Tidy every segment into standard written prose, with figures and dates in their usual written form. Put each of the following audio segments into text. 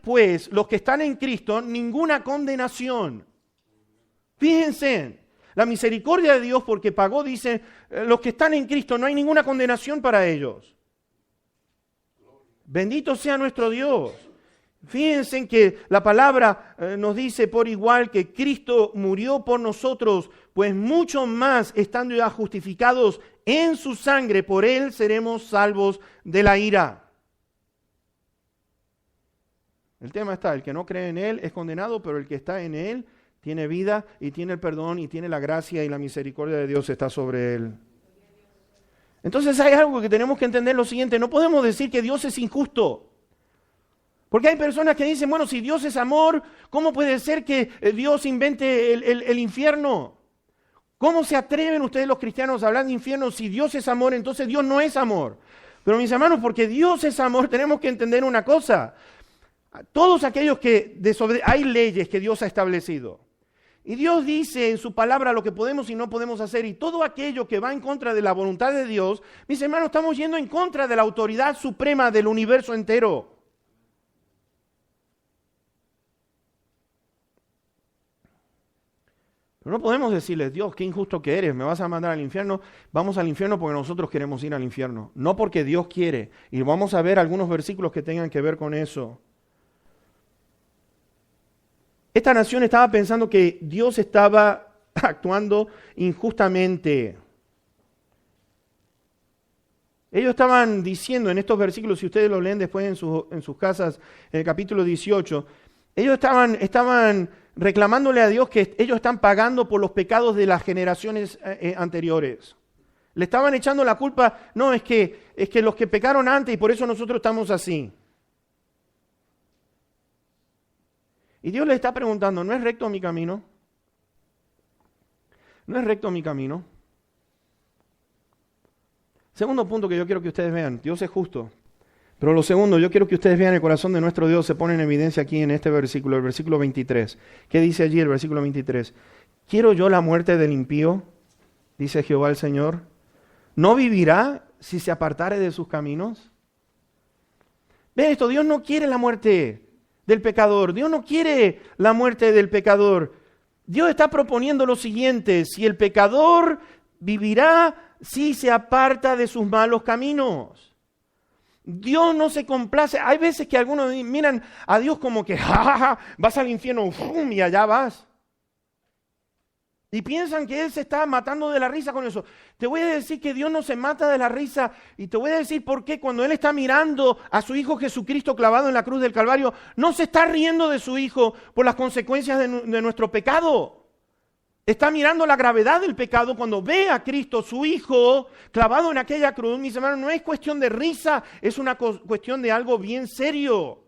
pues, los que están en Cristo, ninguna condenación. Fíjense, la misericordia de Dios porque pagó, dice, los que están en Cristo, no hay ninguna condenación para ellos. Bendito sea nuestro Dios. Fíjense que la palabra nos dice por igual que Cristo murió por nosotros, pues mucho más estando ya justificados en su sangre, por Él seremos salvos de la ira. El tema está, el que no cree en Él es condenado, pero el que está en Él tiene vida y tiene el perdón y tiene la gracia y la misericordia de Dios está sobre Él. Entonces hay algo que tenemos que entender lo siguiente, no podemos decir que Dios es injusto. Porque hay personas que dicen, bueno, si Dios es amor, ¿cómo puede ser que Dios invente el infierno? ¿Cómo se atreven ustedes los cristianos a hablar de infierno? Si Dios es amor, entonces Dios no es amor. Pero mis hermanos, porque Dios es amor, tenemos que entender una cosa. Todos aquellos que hay leyes que Dios ha establecido. Y Dios dice en su palabra lo que podemos y no podemos hacer. Y todo aquello que va en contra de la voluntad de Dios, mis hermanos, estamos yendo en contra de la autoridad suprema del universo entero. Pero no podemos decirles, Dios, qué injusto que eres, me vas a mandar al infierno. Vamos al infierno porque nosotros queremos ir al infierno, no porque Dios quiere. Y vamos a ver algunos versículos que tengan que ver con eso. Esta nación estaba pensando que Dios estaba actuando injustamente. Ellos estaban diciendo en estos versículos, si ustedes lo leen después en sus casas, en el capítulo 18, ellos estaban reclamándole a Dios que ellos están pagando por los pecados de las generaciones anteriores. Le estaban echando la culpa, no, es que los que pecaron antes y por eso nosotros estamos así. Y Dios le está preguntando, ¿no es recto mi camino? ¿No es recto mi camino? Segundo punto que yo quiero que ustedes vean, Dios es justo. Pero lo segundo, yo quiero que ustedes vean el corazón de nuestro Dios, se pone en evidencia aquí en este versículo, el versículo 23. ¿Qué dice allí el versículo 23? ¿Quiero yo la muerte del impío? Dice Jehová el Señor. ¿No vivirá si se apartare de sus caminos? Ven esto, Dios no quiere la muerte del pecador. Dios no quiere la muerte del pecador. Dios está proponiendo lo siguiente, si el pecador vivirá si se aparta de sus malos caminos. Dios no se complace. Hay veces que algunos miran a Dios como que vas al infierno y allá vas. Y piensan que Él se está matando de la risa con eso. Te voy a decir que Dios no se mata de la risa y te voy a decir por qué. Cuando Él está mirando a su Hijo Jesucristo clavado en la cruz del Calvario, no se está riendo de su Hijo por las consecuencias de nuestro pecado. Está mirando la gravedad del pecado cuando ve a Cristo, su Hijo, clavado en aquella cruz. Mis hermanos, no es cuestión de risa, es una cuestión de algo bien serio.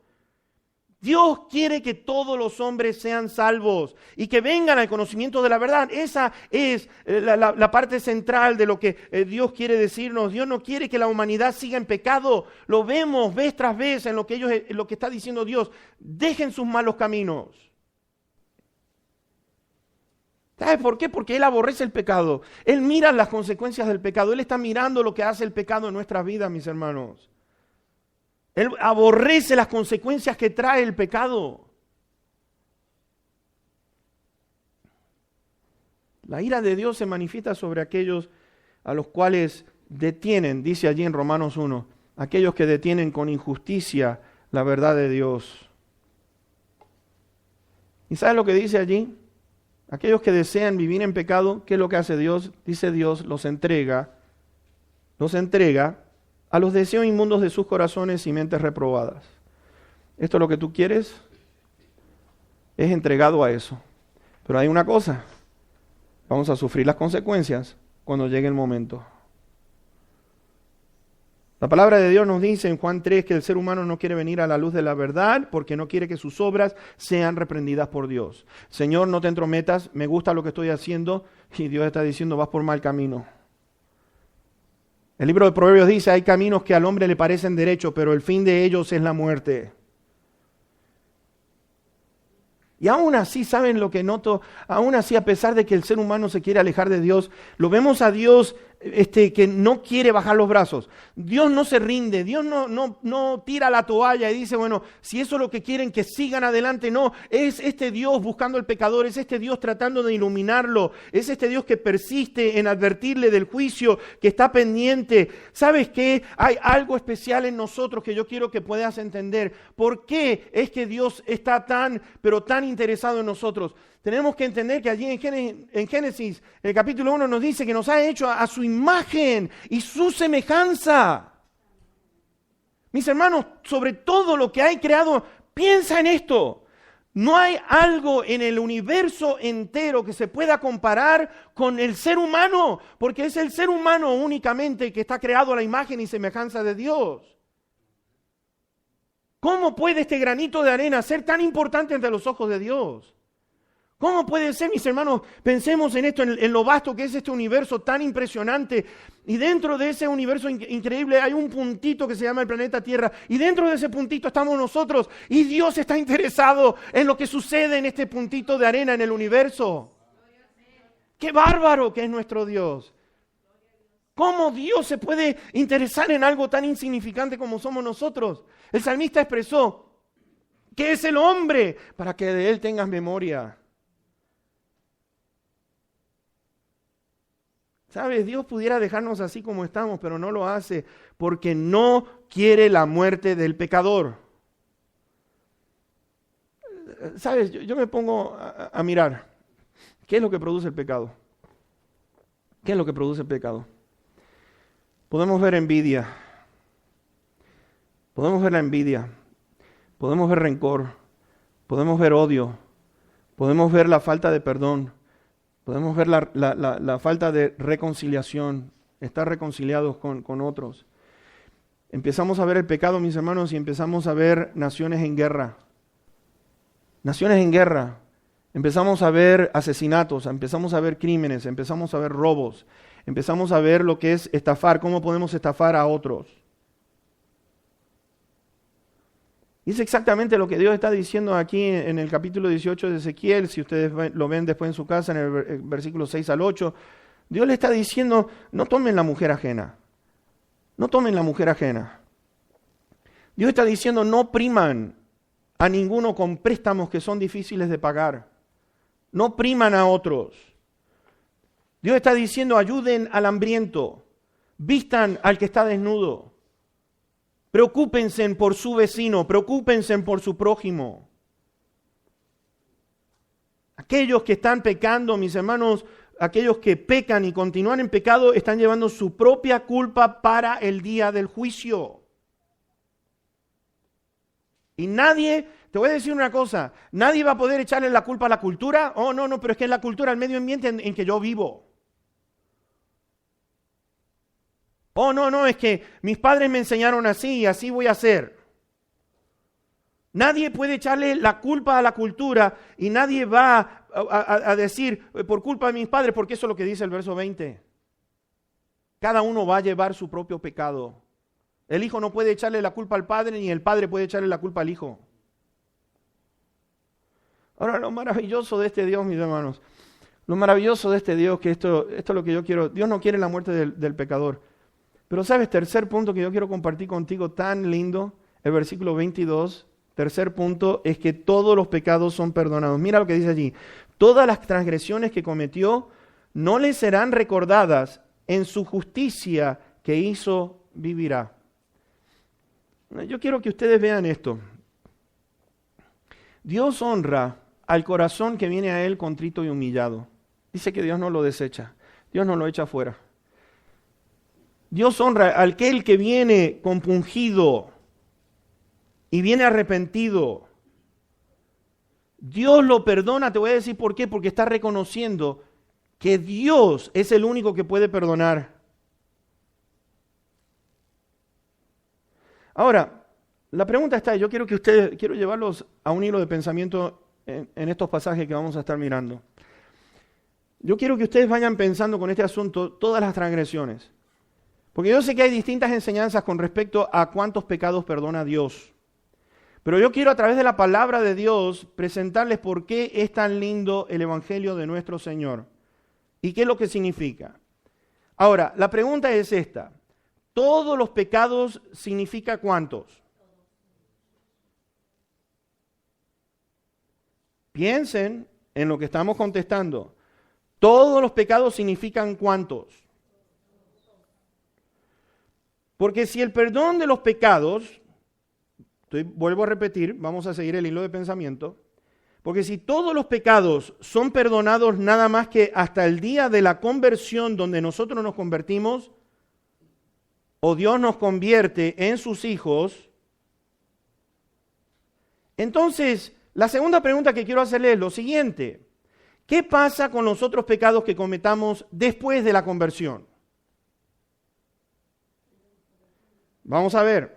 Dios quiere que todos los hombres sean salvos y que vengan al conocimiento de la verdad. Esa es la parte central de lo que Dios quiere decirnos. Dios no quiere que la humanidad siga en pecado. Lo vemos vez tras vez en lo que está diciendo Dios. Dejen sus malos caminos. ¿Sabes por qué? Porque Él aborrece el pecado. Él mira las consecuencias del pecado. Él está mirando lo que hace el pecado en nuestras vidas, mis hermanos. Él aborrece las consecuencias que trae el pecado. La ira de Dios se manifiesta sobre aquellos a los cuales detienen, dice allí en Romanos 1, aquellos que detienen con injusticia la verdad de Dios. ¿Y sabes lo que dice allí? Aquellos que desean vivir en pecado, ¿qué es lo que hace Dios? Dice Dios, los entrega a los deseos inmundos de sus corazones y mentes reprobadas. Esto es lo que tú quieres, es entregado a eso. Pero hay una cosa, vamos a sufrir las consecuencias cuando llegue el momento. La palabra de Dios nos dice en Juan 3 que el ser humano no quiere venir a la luz de la verdad porque no quiere que sus obras sean reprendidas por Dios. Señor, no te entrometas, me gusta lo que estoy haciendo y Dios está diciendo vas por mal camino. El libro de Proverbios dice, hay caminos que al hombre le parecen derechos, pero el fin de ellos es la muerte. Y aún así, ¿saben lo que noto? Aún así, a pesar de que el ser humano se quiere alejar de Dios, lo vemos a Dios que no quiere bajar los brazos. Dios no se rinde, Dios no tira la toalla y dice, bueno, si eso es lo que quieren, que sigan adelante. No, es este Dios buscando al pecador, es este Dios tratando de iluminarlo, es este Dios que persiste en advertirle del juicio, que está pendiente. ¿Sabes qué? Hay algo especial en nosotros que yo quiero que puedas entender. ¿Por qué es que Dios está tan interesado en nosotros? Tenemos que entender que allí en Génesis, el capítulo 1 nos dice que nos ha hecho a su imagen y su semejanza. Mis hermanos, sobre todo lo que hay creado, piensa en esto. No hay algo en el universo entero que se pueda comparar con el ser humano, porque es el ser humano únicamente que está creado a la imagen y semejanza de Dios. ¿Cómo puede este granito de arena ser tan importante ante los ojos de Dios? ¿Cómo puede ser, mis hermanos? Pensemos en esto, en lo vasto que es este universo tan impresionante. Y dentro de ese universo increíble hay un puntito que se llama el planeta Tierra. Y dentro de ese puntito estamos nosotros. Y Dios está interesado en lo que sucede en este puntito de arena en el universo. ¡Qué bárbaro que es nuestro Dios! ¿Cómo Dios se puede interesar en algo tan insignificante como somos nosotros? El salmista expresó, ¿qué es el hombre para que de él tengas memoria? ¿Sabes? Dios pudiera dejarnos así como estamos, pero no lo hace porque no quiere la muerte del pecador. ¿Sabes? Yo me pongo a mirar. ¿Qué es lo que produce el pecado? ¿Qué es lo que produce el pecado? Podemos ver envidia. Podemos ver la envidia. Podemos ver rencor. Podemos ver odio. Podemos ver la falta de perdón. Podemos ver la falta de reconciliación, estar reconciliados con otros. Empezamos a ver el pecado, mis hermanos, y empezamos a ver naciones en guerra. Naciones en guerra. Empezamos a ver asesinatos, empezamos a ver crímenes, empezamos a ver robos, empezamos a ver lo que es estafar, cómo podemos estafar a otros. Y es exactamente lo que Dios está diciendo aquí en el capítulo 18 de Ezequiel, si ustedes lo ven después en su casa, en el versículo 6 al 8. Dios le está diciendo, no tomen la mujer ajena. No tomen la mujer ajena. Dios está diciendo, no opriman a ninguno con préstamos que son difíciles de pagar. No opriman a otros. Dios está diciendo, ayuden al hambriento. Vistan al que está desnudo. Preocúpense por su vecino, preocúpense por su prójimo. Aquellos que están pecando, mis hermanos, aquellos que pecan y continúan en pecado, están llevando su propia culpa para el día del juicio. Y nadie, te voy a decir una cosa, nadie va a poder echarle la culpa a la cultura. Oh, no, pero es que es la cultura, el medio ambiente en que yo vivo. Oh, no, es que mis padres me enseñaron así y así voy a hacer. Nadie puede echarle la culpa a la cultura y nadie va a decir por culpa de mis padres, porque eso es lo que dice el verso 20. Cada uno va a llevar su propio pecado. El hijo no puede echarle la culpa al padre, ni el padre puede echarle la culpa al hijo. Ahora, lo maravilloso de este Dios, mis hermanos, lo maravilloso de este Dios, que esto es lo que yo quiero. Dios no quiere la muerte del pecador. Pero sabes, tercer punto que yo quiero compartir contigo, tan lindo, el versículo 22, tercer punto, es que todos los pecados son perdonados. Mira lo que dice allí. Todas las transgresiones que cometió no le serán recordadas, en su justicia que hizo vivirá. Yo quiero que ustedes vean esto. Dios honra al corazón que viene a Él contrito y humillado. Dice que Dios no lo desecha, Dios no lo echa fuera. Dios honra a aquel que viene compungido y viene arrepentido. Dios lo perdona, te voy a decir por qué, porque está reconociendo que Dios es el único que puede perdonar. Ahora, la pregunta está, yo quiero llevarlos a un hilo de pensamiento en estos pasajes que vamos a estar mirando. Yo quiero que ustedes vayan pensando con este asunto todas las transgresiones. Porque yo sé que hay distintas enseñanzas con respecto a cuántos pecados perdona Dios. Pero yo quiero a través de la palabra de Dios presentarles por qué es tan lindo el Evangelio de nuestro Señor. ¿Y qué es lo que significa? Ahora, la pregunta es esta. ¿Todos los pecados significa cuántos? Piensen en lo que estamos contestando. ¿Todos los pecados significan cuántos? Porque si el perdón de los pecados, vuelvo a repetir, vamos a seguir el hilo de pensamiento, porque si todos los pecados son perdonados nada más que hasta el día de la conversión donde nosotros nos convertimos, o Dios nos convierte en sus hijos, entonces la segunda pregunta que quiero hacerle es lo siguiente. ¿Qué pasa con los otros pecados que cometamos después de la conversión? Vamos a ver.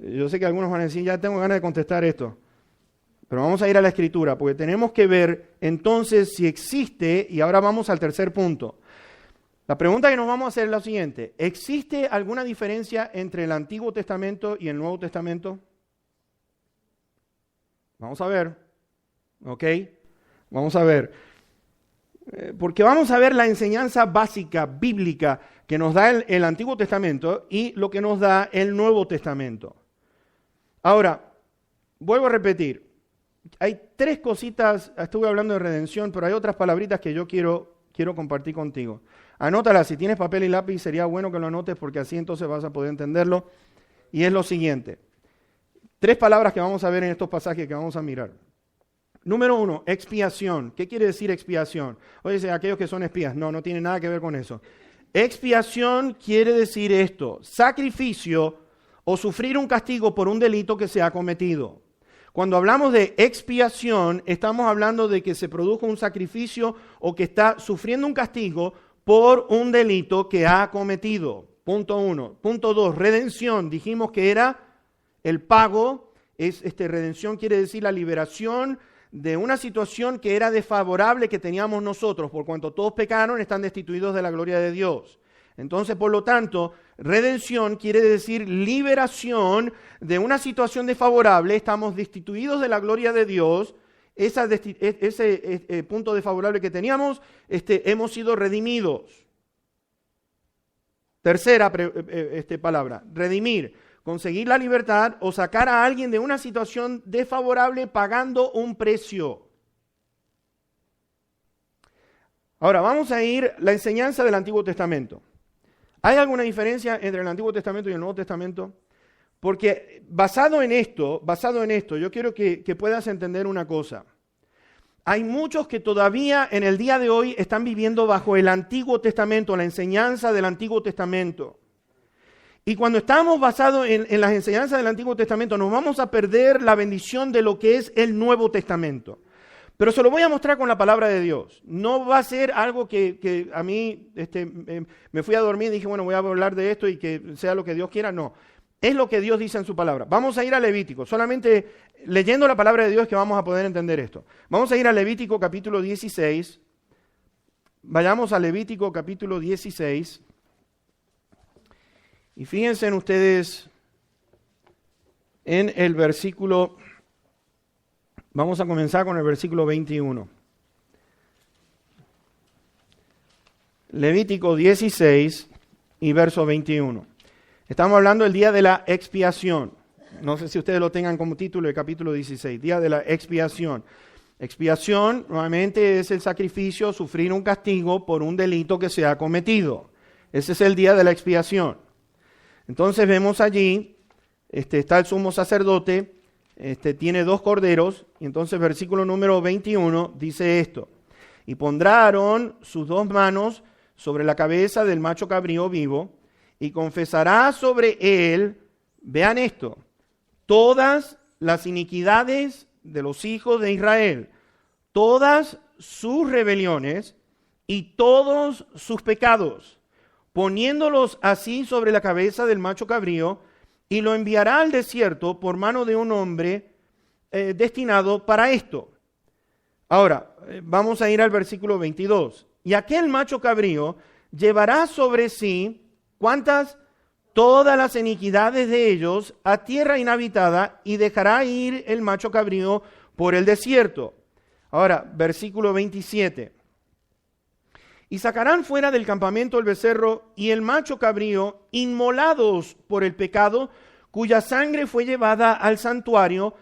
Yo sé que algunos van a decir, ya tengo ganas de contestar esto. Pero vamos a ir a la Escritura, porque tenemos que ver entonces si existe, y ahora vamos al tercer punto. La pregunta que nos vamos a hacer es la siguiente. ¿Existe alguna diferencia entre el Antiguo Testamento y el Nuevo Testamento? Vamos a ver. ¿Ok? Vamos a ver. Porque vamos a ver la enseñanza básica, bíblica, que nos da el Antiguo Testamento y lo que nos da el Nuevo Testamento. Ahora, vuelvo a repetir. Hay tres cositas, estuve hablando de redención, pero hay otras palabritas que yo quiero compartir contigo. Anótalas, si tienes papel y lápiz sería bueno que lo anotes porque así entonces vas a poder entenderlo. Y es lo siguiente. Tres palabras que vamos a ver en estos pasajes que vamos a mirar. Número 1, expiación. ¿Qué quiere decir expiación? Oye, aquellos que son espías, no tiene nada que ver con eso. Expiación quiere decir esto, sacrificio o sufrir un castigo por un delito que se ha cometido. Cuando hablamos de expiación, estamos hablando de que se produjo un sacrificio o que está sufriendo un castigo por un delito que ha cometido. Punto 1. Punto 2, redención. Dijimos que era el pago. Redención quiere decir la liberación de una situación que era desfavorable que teníamos nosotros. Por cuanto todos pecaron, están destituidos de la gloria de Dios. Entonces, por lo tanto, redención quiere decir liberación de una situación desfavorable. Estamos destituidos de la gloria de Dios. Ese punto desfavorable que teníamos, hemos sido redimidos. Tercera palabra, redimir. Conseguir la libertad o sacar a alguien de una situación desfavorable pagando un precio. Ahora, vamos a ir a la enseñanza del Antiguo Testamento. ¿Hay alguna diferencia entre el Antiguo Testamento y el Nuevo Testamento? Porque basado en esto, yo quiero que puedas entender una cosa. Hay muchos que todavía en el día de hoy están viviendo bajo el Antiguo Testamento, la enseñanza del Antiguo Testamento. Y cuando estamos basados en las enseñanzas del Antiguo Testamento, nos vamos a perder la bendición de lo que es el Nuevo Testamento. Pero se lo voy a mostrar con la palabra de Dios. No va a ser algo que a mí me fui a dormir y dije, bueno, voy a hablar de esto y que sea lo que Dios quiera. No, es lo que Dios dice en su palabra. Vamos a ir a Levítico. Solamente leyendo la palabra de Dios es que vamos a poder entender esto. Vamos a ir a Levítico capítulo 16. Vayamos a Levítico capítulo 16. Y fíjense en ustedes en el versículo, vamos a comenzar con el versículo 21. Levítico 16 y verso 21. Estamos hablando del día de la expiación. No sé si ustedes lo tengan como título el capítulo 16, día de la expiación. Expiación nuevamente es el sacrificio, sufrir un castigo por un delito que se ha cometido. Ese es el día de la expiación. Entonces vemos allí, está el sumo sacerdote, tiene 2 corderos, y entonces versículo número 21 dice esto: y pondrá Aarón sus 2 manos sobre la cabeza del macho cabrío vivo, y confesará sobre él, vean esto, todas las iniquidades de los hijos de Israel, todas sus rebeliones y todos sus pecados, poniéndolos así sobre la cabeza del macho cabrío, y lo enviará al desierto por mano de un hombre destinado para esto. Ahora, vamos a ir al versículo 22. Y aquel macho cabrío llevará sobre sí, ¿cuántas? Todas las iniquidades de ellos a tierra inhabitada, y dejará ir el macho cabrío por el desierto. Ahora, versículo 27. Y sacarán fuera del campamento el becerro y el macho cabrío, inmolados por el pecado, cuya sangre fue llevada al santuario,